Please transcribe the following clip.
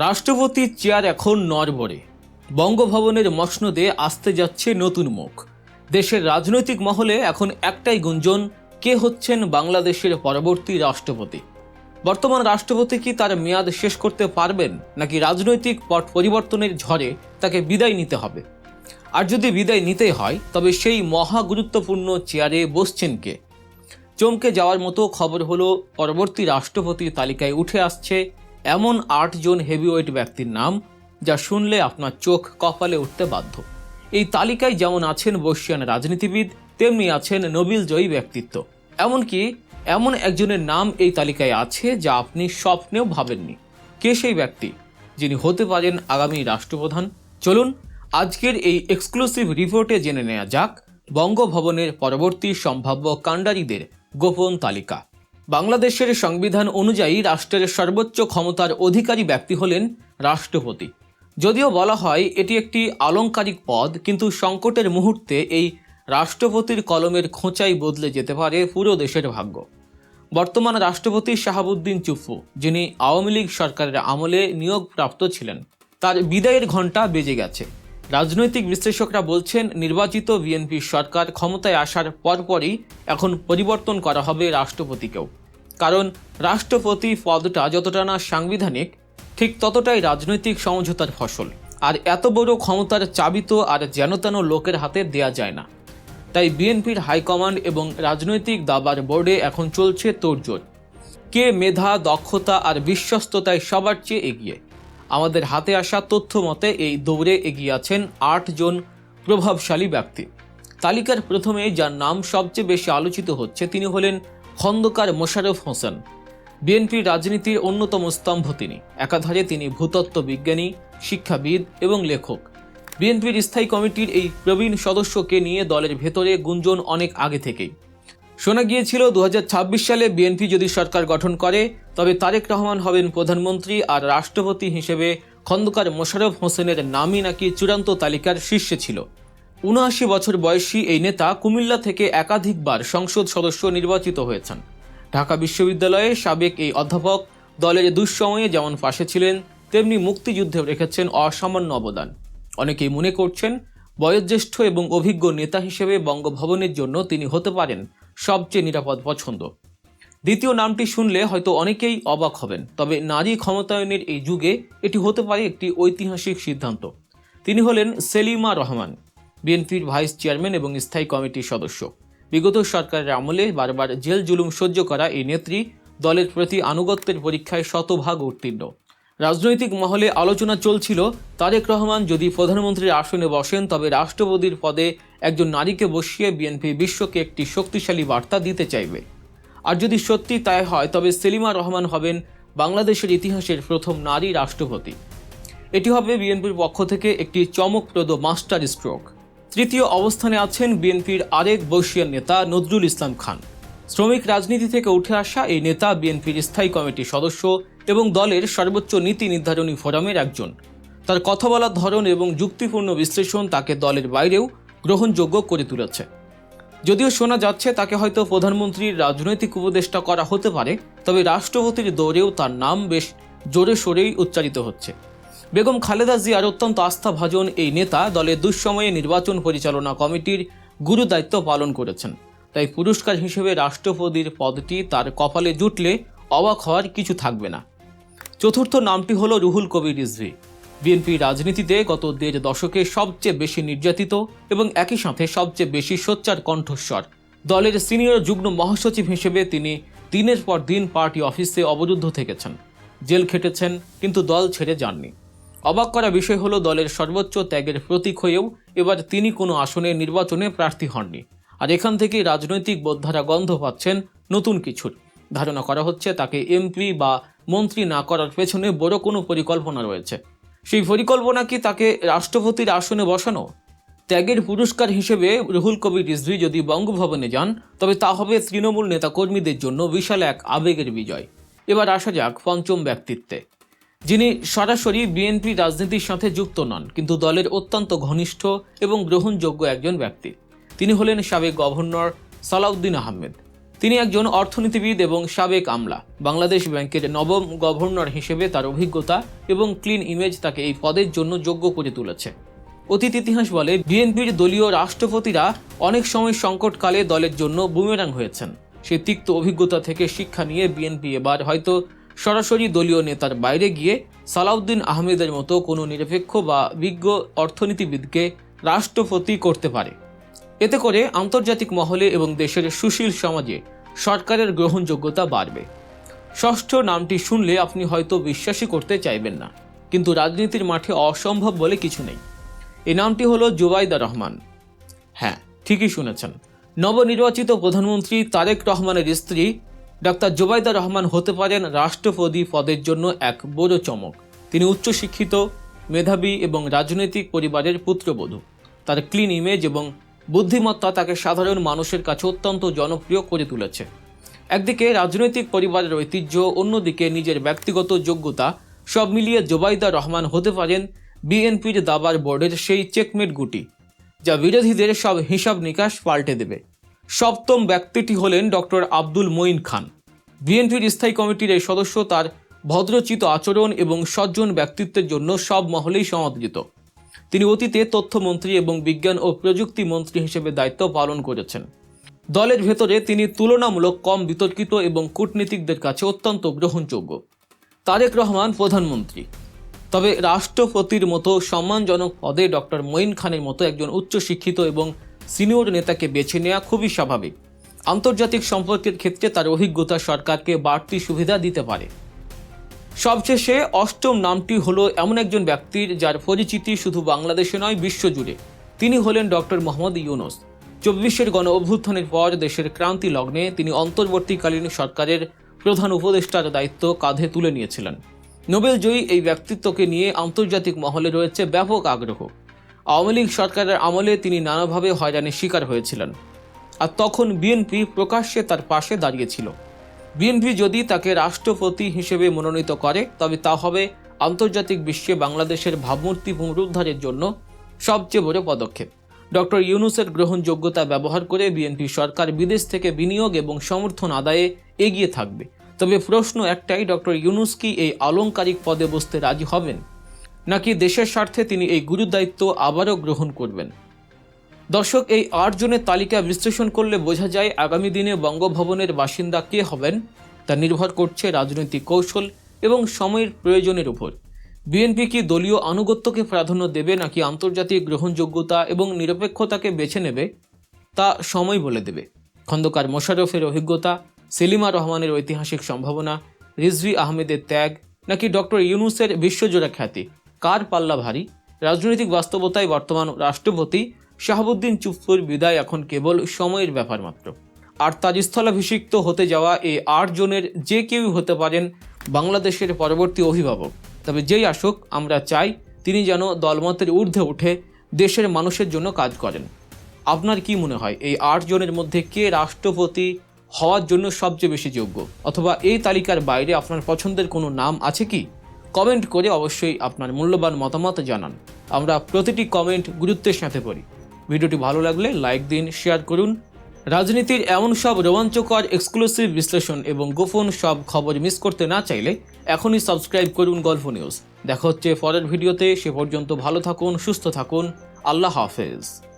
রাষ্ট্রপতির চেয়ার এখন নড়বড়ে। বঙ্গভবনের মসনদে আসতে যাচ্ছে নতুন মুখ। দেশের রাজনৈতিক মহলে এখন একটাই গুঞ্জন, কে হচ্ছেন বাংলাদেশের পরবর্তী রাষ্ট্রপতি। বর্তমান রাষ্ট্রপতি কি তার মেয়াদ শেষ করতে পারবেন, নাকি রাজনৈতিক পট পরিবর্তনের ঝড়ে তাকে বিদায় নিতে হবে? আর যদি বিদায় নিতেই হয়, তবে সেই মহা গুরুত্বপূর্ণ চেয়ারে বসছেন কে? চমকে যাওয়ার মতো খবর হলো, পরবর্তী রাষ্ট্রপতির তালিকায় উঠে আসছে এমন 8 জন হেভিওয়েট ব্যক্তির নাম, যা শুনলে আপনার চোখ কপালে উঠতে বাধ্য। এই তালিকায় যেমন আছেন বর্ষিয়ান রাজনীতিবিদ, তেমনি আছেন নোবেলজয়ী ব্যক্তিত্ব। এমনকি এমন একজনের নাম এই তালিকায় আছে যা আপনি স্বপ্নেও ভাবেননি। কে সেই ব্যক্তি যিনি হতে পারেন আগামী রাষ্ট্রপ্রধান? চলুন আজকের এই এক্সক্লুসিভ রিপোর্টে জেনে নেওয়া যাক বঙ্গভবনের পরবর্তী সম্ভাব্য কাণ্ডারীদের গোপন তালিকা। বাংলাদেশের সংবিধান অনুযায়ী রাষ্ট্রের সর্বোচ্চ ক্ষমতার অধিকারী ব্যক্তি হলেন রাষ্ট্রপতি। যদিও বলা হয় এটি একটি আলংকারিক পদ, কিন্তু সংকটের মুহূর্তে এই রাষ্ট্রপতির কলমের খোঁচাই বদলে যেতে পারে পুরো দেশের ভাগ্য। বর্তমান রাষ্ট্রপতি শাহাবুদ্দিন চুপ্পু, যিনি আওয়ামী লীগ সরকারের আমলে নিয়োগপ্রাপ্ত ছিলেন, তার বিদায়ের ঘণ্টা বেজে গেছে। রাজনৈতিক বিশ্লেষকরা বলছেন, নির্বাচিত বিএনপি সরকার ক্ষমতায় আসার পরপরই এখন পরিবর্তন করা হবে রাষ্ট্রপতিকেও। কারণ রাষ্ট্রপতি পদটা যতটা না সাংবিধানিক, ঠিক ততটাই রাজনৈতিক সমঝোতার ফসল। আর এত বড় ক্ষমতার চাবি তো আর যেনতেন লোকের হাতে দেয়া যায় না। তাই বিএনপির হাইকমান্ড এবং রাজনৈতিক দাবার বোর্ডে এখন চলছে তোড়জোড়। কে মেধা, দক্ষতা আর বিশ্বস্ততায় সবার চেয়ে এগিয়ে? আমাদের হাতে আসা তথ্য মতে এই দৌড়ে এগিয়ে আছেন 8 জন প্রভাবশালী ব্যক্তি। তালিকার প্রথমে যার নাম সবচেয়ে বেশি আলোচিত হচ্ছে, তিনি হলেন খন্দকার মোশাররফ হোসেন। বিএনপির রাজনীতির অন্যতম স্তম্ভ তিনি। একাধারে তিনি ভূতত্ত্ব বিজ্ঞানী, শিক্ষাবিদ এবং লেখক। বিএনপির স্থায়ী কমিটির এই প্রবীণ সদস্যকে নিয়ে দলের ভেতরে গুঞ্জন অনেক আগে থেকেই। শোনা গিয়েছিল 2026 সালে বিএনপি যদি সরকার গঠন করে, তবে তারেক রহমান হবেন প্রধানমন্ত্রী, আর রাষ্ট্রপতি হিসেবে খন্দকার মোশাররফ হোসেনের নামই নাকি চূড়ান্ত তালিকার শীর্ষে ছিল। ৭৯ বছর বয়সী এই নেতা কুমিল্লা থেকে একাধিকবার সংসদ সদস্য নির্বাচিত হয়েছেন। ঢাকা বিশ্ববিদ্যালয়ে সাবেক এই অধ্যাপক দলের দুঃসময়ে যেমন পাশে ছিলেন, তেমনি মুক্তিযুদ্ধে রেখেছেন অসামান্য অবদান। অনেকেই মনে করছেন, বয়োজ্যেষ্ঠ এবং অভিজ্ঞ নেতা হিসেবে বঙ্গভবনের জন্য তিনি হতে পারেন সবচেয়ে নিরাপদ পছন্দ। দ্বিতীয় নামটি শুনলে হয়তো অনেকেই অবাক হবেন, তবে নারী ক্ষমতায়নের এই যুগে এটি হতে পারে একটি ঐতিহাসিক সিদ্ধান্ত। তিনি হলেন সেলিমা রহমান, বিএনপির ভাইস চেয়ারম্যান এবং স্থায়ী কমিটির সদস্য। বিগত সরকারের আমলে বারবার জেল জুলুম সহ্য করা এই নেত্রী দলের প্রতি আনুগত্যের পরীক্ষায় শতভাগ উত্তীর্ণ। রাজনৈতিক মহলে আলোচনা চলছিল, তারেক রহমান যদি প্রধানমন্ত্রীর আসনে বসেন, তবে রাষ্ট্রপতির পদে একজন নারীকে বসিয়ে বিএনপি বিশ্বকে একটি শক্তিশালী বার্তা দিতে চাইবে। আর যদি সত্যি তাই হয়, তবে সেলিমা রহমান হবেন বাংলাদেশের ইতিহাসের প্রথম নারী রাষ্ট্রপতি। এটি হবে বিএনপির পক্ষ থেকে একটি চমকপ্রদ মাস্টার স্ট্রোক। তৃতীয় অবস্থানে আছেন বিএনপির আরেক বর্ষিয়ান নেতা নজরুল ইসলাম খান। শ্রমিক রাজনীতি থেকে উঠে আসা এই নেতা বিএনপির স্থায়ী কমিটির সদস্য এবং দলের সর্বোচ্চ নীতি নির্ধারণী ফোরামের একজন। তার কথা বলার ধরন এবং যুক্তিপূর্ণ বিশ্লেষণ তাকে দলের বাইরেও গ্রহণযোগ্য করে তুলেছে। যদিও শোনা যাচ্ছে তাকে হয়তো প্রধানমন্ত্রীর রাজনৈতিক উপদেষ্টা করা হতে পারে, তবে রাষ্ট্রপতির দৌড়েও তার নাম বেশ জোরে সোরেই উচ্চারিত হচ্ছে। বেগম খালেদা জিয়ার অত্যন্ত আস্থাভাজন এই নেতা দলের দুঃসময়ে নির্বাচন পরিচালনা কমিটির গুরু দায়িত্ব পালন করেছেন। তাই পুরস্কার হিসেবে রাষ্ট্রপতির পদটি তার কপালে জুটলে অবাক হওয়ার কিছু থাকবে না। চতুর্থ নামটি হলো রুহুল কবির রিজভী। বিএনপি রাজনীতিতে গত 1.5 দশকে সবচেয়ে বেশি নির্যাতিত এবং একই সাথে সবচেয়ে বেশি সোচ্চার কণ্ঠস্বর। দলের সিনিয়র যুগ্ম মহাসচিব হিসেবে তিনি দিনের পর দিন পার্টি অফিসে অবরুদ্ধ থেকেছেন, জেল খেটেছেন, কিন্তু দল ছেড়ে যাননি। অবাক করা বিষয় হলো, দলের সর্বোচ্চ ত্যাগের প্রতীক হয়েও এবার তিনি কোনো আসনে নির্বাচনে প্রার্থী হননি। আর এখান থেকেই রাজনৈতিক বোদ্ধারা গন্ধ পাচ্ছেন নতুন কিছুর। ধারণা করা হচ্ছে তাকে এমপি বা মন্ত্রী না করার পেছনে বড় কোনো পরিকল্পনা রয়েছে। সেই পরিকল্পনা কি তাকে রাষ্ট্রপতির আসনে বসানো? ত্যাগের পুরস্কার হিসেবে রুহুল কবির রিজভী যদি বঙ্গভবনে যান, তবে তা হবে তৃণমূল নেতাকর্মীদের জন্য বিশাল এক আবেগের বিজয়। এবার আসা যাক পঞ্চম ব্যক্তিত্বে, যিনি সরাসরি বিএনপি রাজনীতির সাথে যুক্ত নন, কিন্তু দলের অত্যন্ত ঘনিষ্ঠ এবং গ্রহণযোগ্য একজন ব্যক্তি। তিনি হলেন সাবেক গভর্নর সালাউদ্দিন আহমেদ। তিনি একজন অর্থনীতিবিদ এবং সাবেক আমলা। বাংলাদেশ ব্যাংকের নবম গভর্নর হিসেবে তার অভিজ্ঞতা এবং ক্লিন ইমেজ তাকে এই পদের জন্য যোগ্য করে তুলেছে। অতীত ইতিহাস বলে, বিএনপির দলীয় রাষ্ট্রপতিরা অনেক সময় সংকটকালে দলের জন্য বুমেরাং হয়েছেন। সেই তিক্ত অভিজ্ঞতা থেকে শিক্ষা নিয়ে বিএনপি এবার হয়তো সরাসরি দলীয় নেতার বাইরে গিয়ে সালাউদ্দিন আহমেদের মতো কোনো নিরপেক্ষ বা বিজ্ঞ অর্থনীতিবিদকে রাষ্ট্রপতি করতে পারে। এতে করে আন্তর্জাতিক মহলে এবং দেশের সুশীল সমাজে সরকারের গ্রহণযোগ্যতা বাড়বে। ষষ্ঠ নামটি শুনলে আপনি হয়তো বিশ্বাসই করতে চাইবেন না, কিন্তু রাজনীতির মাঠে অসম্ভব বলে কিছু নেই। এই নামটি হলো জুবাইদা রহমান। হ্যাঁ, ঠিকই শুনেছেন। নবনির্বাচিত প্রধানমন্ত্রী তারেক রহমানের স্ত্রী ডাক্তার জুবাইদা রহমান হতে পারেন রাষ্ট্রপতি পদের জন্য এক বড় চমক। তিনি উচ্চশিক্ষিত, মেধাবী এবং রাজনৈতিক পরিবারের পুত্রবধূ। তার ক্লিন ইমেজ এবং বুদ্ধিমত্তা তাকে সাধারণ মানুষের কাছে অত্যন্ত জনপ্রিয় করে তুলেছে। একদিকে রাজনৈতিক পরিবারের ঐতিহ্য, অন্যদিকে নিজের ব্যক্তিগত যোগ্যতা, সব মিলিয়ে জুবাইদা রহমান হতে পারেন বিএনপির দাবার বোর্ডের সেই চেকমেট গুটি, যা বিরোধীদের সব হিসাব নিকাশ পাল্টে দেবে। সপ্তম ব্যক্তিটি হলেন ডক্টর আব্দুল মঈন খান। বিএনপির স্থায়ী কমিটির এই সদস্য তার ভদ্রচিত আচরণ এবং সজ্জন ব্যক্তিত্বের জন্য সব মহলেই সমাদৃত। তিনি অতীতে তথ্যমন্ত্রী এবং বিজ্ঞান ও প্রযুক্তি মন্ত্রী হিসেবে দায়িত্ব পালন করেছেন। দলের ভেতরে তিনি তুলনামূলক কম বিতর্কিত এবং কূটনীতিকদের কাছে অত্যন্ত গ্রহণযোগ্য। তারেক রহমান প্রধানমন্ত্রী, তবে রাষ্ট্রপতির মতো সম্মানজনক পদে ডক্টর মঈন খানের মতো একজন উচ্চশিক্ষিত এবং সিনিয়র নেতাকে বেছে নেওয়া খুবই স্বাভাবিক। আন্তর্জাতিক সম্পর্কের ক্ষেত্রে তার অভিজ্ঞতা সরকারকে বাড়তি সুবিধা দিতে পারে। সবশেষে অষ্টম নামটি হলো এমন একজন ব্যক্তির যার পরিচিতি শুধু বাংলাদেশে নয়, বিশ্বজুড়ে। তিনি হলেন ডক্টর মোহাম্মদ ইউনূস। 24-এর গণ অভ্যুত্থানের পর দেশের ক্রান্তি লগ্নে তিনি অন্তর্বর্তীকালীন সরকারের প্রধান উপদেষ্টার দায়িত্ব কাঁধে তুলে নিয়েছিলেন। নোবেলজয়ী এই ব্যক্তিত্বকে নিয়ে আন্তর্জাতিক মহলে রয়েছে ব্যাপক আগ্রহ। আওয়ামী লীগ সরকারের আমলে তিনি নানাভাবে হয়রানির শিকার হয়েছিলেন, আর তখন বিএনপি প্রকাশ্যে তার পাশে দাঁড়িয়েছিল। বিএনপি যদি তাকে রাষ্ট্রপতি হিসেবে মনোনীত করে, তবে তা হবে আন্তর্জাতিক বিশ্বে বাংলাদেশের ভাবমূর্তি পুনরুদ্ধারের জন্য সবচেয়ে বড় পদক্ষেপ। ডক্টর ইউনূসের গ্রহণযোগ্যতা ব্যবহার করে বিএনপি সরকার বিদেশ থেকে বিনিয়োগ এবং সমর্থন আদায়ে এগিয়ে থাকবে। তবে প্রশ্ন একটাই, ডক্টর ইউনূস কি এই আলংকারিক পদে বসতে রাজি হবেন, নাকি দেশের স্বার্থে তিনি এই গুরুদায়িত্ব আবারও গ্রহণ করবেন? দর্শক, এই 8 জনের তালিকা বিশ্লেষণ করলে বোঝা যায় আগামী দিনে বঙ্গভবনের বাসিন্দা কে হবেন তা নির্ভর করছে রাজনৈতিক কৌশল এবং সময়ের প্রয়োজনের উপর। বিএনপি কি দলীয় আনুগত্যকে প্রাধান্য দেবে, নাকি আন্তর্জাতিক গ্রহণযোগ্যতা এবং নিরপেক্ষতাকে বেছে নেবে, তা সময় বলে দেবে। খন্দকার মোশাররফের অভিজ্ঞতা, সেলিমা রহমানের ঐতিহাসিক সম্ভাবনা, রিজভী আহমেদের ত্যাগ, নাকি ডক্টর ইউনূসের বিশ্বজোড়া খ্যাতি, কার পাল্লা ভারী? রাজনৈতিক বাস্তবতায় বর্তমান রাষ্ট্রপতি শাহাবুদ্দিন চুপ্পুর বিদায় এখন কেবল সময়ের ব্যাপার মাত্র। আর তার স্থলাভিষিক্ত হতে যাওয়া এই 8 জনের যে কেউই হতে পারেন বাংলাদেশের পরবর্তী অভিভাবক। তবে যেই আসুক, আমরা চাই তিনি যেন দলমতের ঊর্ধ্বে উঠে দেশের মানুষের জন্য কাজ করেন। আপনার কি মনে হয়, এই 8 জনের মধ্যে কে রাষ্ট্রপতি হওয়ার জন্য সবচেয়ে বেশি যোগ্য? অথবা এই তালিকার বাইরে আপনার পছন্দের কোনো নাম আছে কি? কমেন্ট করে অবশ্যই আপনার মূল্যবান মতামত জানান। আমরা প্রতিটি কমেন্ট গুরুত্বের সাথে পড়ি। ভিডিওটি ভালো লাগলে লাইক দিন, শেয়ার করুন। রাজনীতির এমন সব রোমাঞ্চকর এক্সক্লুসিভ বিশ্লেষণ এবং গোপন সব খবর মিস করতে না চাইলে এখনই সাবস্ক্রাইব করুন গল্ফ নিউজ। দেখা হচ্ছে পরের ভিডিওতে। সে পর্যন্ত ভালো থাকুন, সুস্থ থাকুন। আল্লাহ হাফেজ।